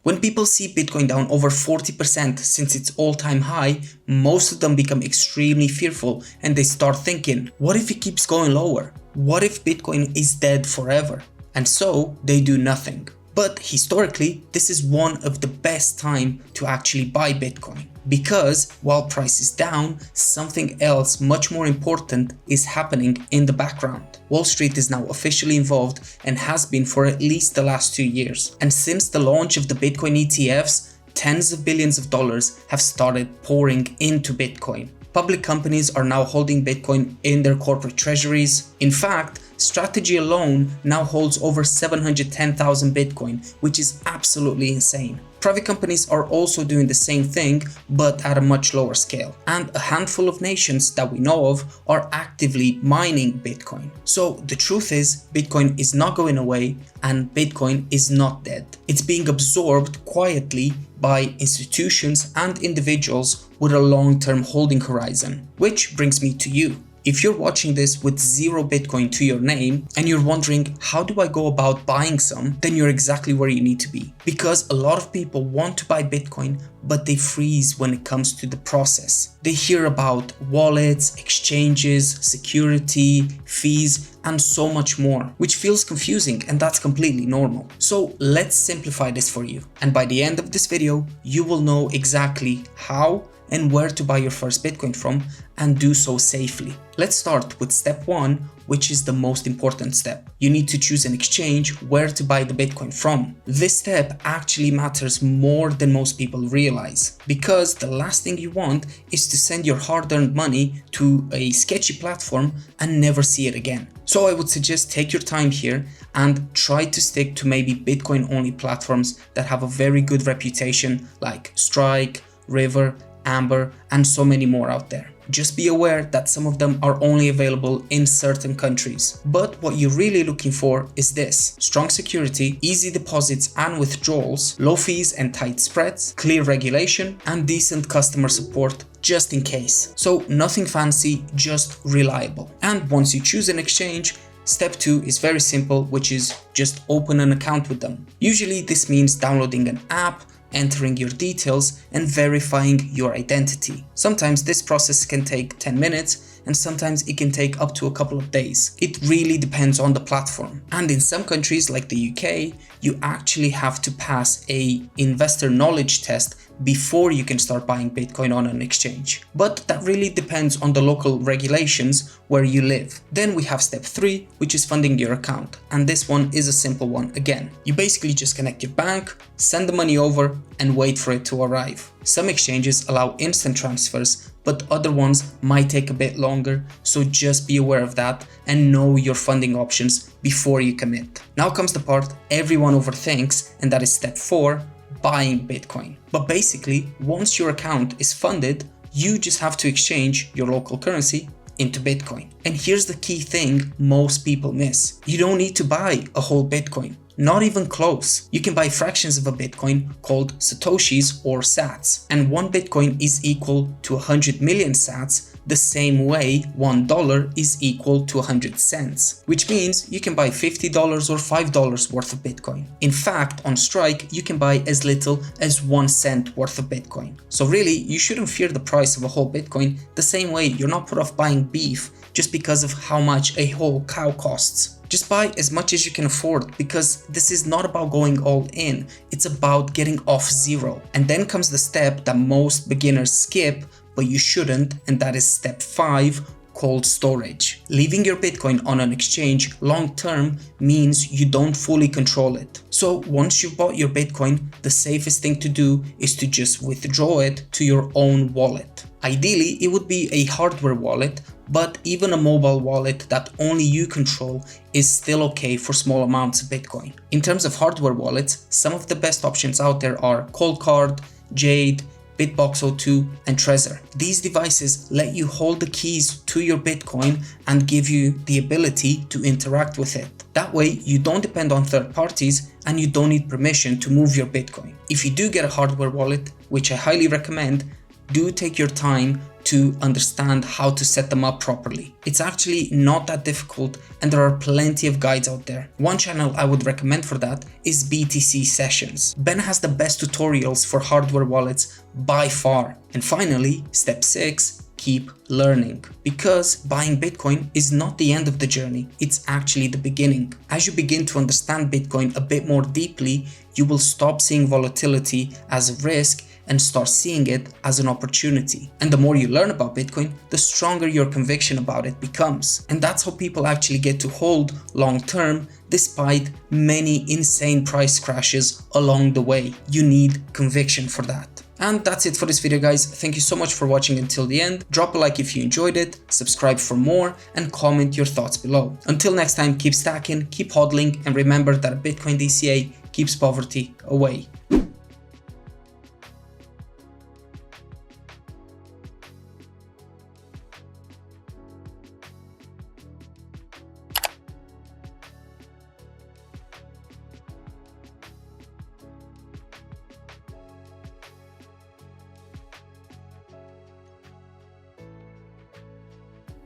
When people see Bitcoin down over 40% since its all-time high, most of them become extremely fearful and they start thinking, what if it keeps going lower? What if Bitcoin is dead forever? And so they do nothing. But historically, this is one of the best time to actually buy Bitcoin. Because while price is down, something else much more important is happening in the background. Wall Street is now officially involved and has been for at least the last 2 years. And since the launch of the Bitcoin ETFs, tens of billions of dollars have started pouring into Bitcoin. Public companies are now holding Bitcoin in their corporate treasuries. In fact, Strategy alone now holds over 710,000 Bitcoin, which is absolutely insane. Private companies are also doing the same thing, but at a much lower scale. And a handful of nations that we know of are actively mining Bitcoin. So the truth is, Bitcoin is not going away and Bitcoin is not dead. It's being absorbed quietly by institutions and individuals with a long-term holding horizon. Which brings me to you. If you're watching this with 0 Bitcoin to your name and you're wondering, how do I go about buying some? Then you're exactly where you need to be. Because a lot of people want to buy Bitcoin, but they freeze when it comes to the process. They hear about wallets, exchanges, security, fees, and so much more, which feels confusing, and that's completely normal. So let's simplify this for you. And by the end of this video, you will know exactly how and where to buy your first Bitcoin from and do so safely. Let's start with step 1, which is the most important step. You need to choose an exchange where to buy the Bitcoin from. This step actually matters more than most people realize, because the last thing you want is to send your hard-earned money to a sketchy platform and never see it again. So I would suggest take your time here and try to stick to maybe Bitcoin-only platforms that have a very good reputation, like Strike, River, Amber, and so many more out there. Just be aware that some of them are only available in certain countries. But what you're really looking for is this: strong security, easy deposits and withdrawals, low fees and tight spreads, clear regulation, and decent customer support just in case. So nothing fancy, just reliable. And once you choose an exchange, step 2 is very simple, which is just open an account with them. Usually this means downloading an app, entering your details, and verifying your identity. Sometimes this process can take 10 minutes and sometimes it can take up to a couple of days. It really depends on the platform. And in some countries like the UK, you actually have to pass a investor knowledge test before you can start buying Bitcoin on an exchange. But that really depends on the local regulations where you live. Then we have step 3, which is funding your account. And this one is a simple one again. You basically just connect your bank, send the money over, and wait for it to arrive. Some exchanges allow instant transfers, but other ones might take a bit longer, so just be aware of that and know your funding options before you commit. Now comes the part everyone overthinks, and that is step 4, buying Bitcoin. But basically, once your account is funded, you just have to exchange your local currency into Bitcoin. And here's the key thing most people miss. You don't need to buy a whole Bitcoin. Not even close. You can buy fractions of a Bitcoin called Satoshis or Sats. And 1 Bitcoin is equal to 100 million Sats, the same way $1 is equal to 100 cents. Which means you can buy $50 or $5 worth of Bitcoin. In fact, on Strike, you can buy as little as 1 cent worth of Bitcoin. So really, you shouldn't fear the price of a whole Bitcoin the same way you're not put off buying beef just because of how much a whole cow costs. Just buy as much as you can afford, because this is not about going all in, it's about getting off zero. And then comes the step that most beginners skip, but you shouldn't, and that is step 5, cold storage. Leaving your Bitcoin on an exchange long term means you don't fully control it. So once you've bought your Bitcoin, the safest thing to do is to just withdraw it to your own wallet. Ideally, it would be a hardware wallet, but even a mobile wallet that only you control is still okay for small amounts of Bitcoin. In terms of hardware wallets, some of the best options out there are Coldcard, Jade, Bitbox02, and Trezor. These devices let you hold the keys to your Bitcoin and give you the ability to interact with it. That way, you don't depend on third parties and you don't need permission to move your Bitcoin. If you do get a hardware wallet, which I highly recommend, do take your time to understand how to set them up properly. It's actually not that difficult, and there are plenty of guides out there. One channel I would recommend for that is BTC Sessions. Ben has the best tutorials for hardware wallets by far. And finally, step 6. Keep learning, because buying Bitcoin is not the end of the journey, it's actually the beginning. As you begin to understand Bitcoin a bit more deeply, you will stop seeing volatility as a risk and start seeing it as an opportunity. And the more you learn about Bitcoin, the stronger your conviction about it becomes. And that's how people actually get to hold long term despite many insane price crashes along the way. You need conviction for that. And that's it for this video, guys. Thank you so much for watching until the end. Drop a like if you enjoyed it, subscribe for more, and comment your thoughts below. Until next time, keep stacking, keep hodling, and remember that a Bitcoin DCA keeps poverty away.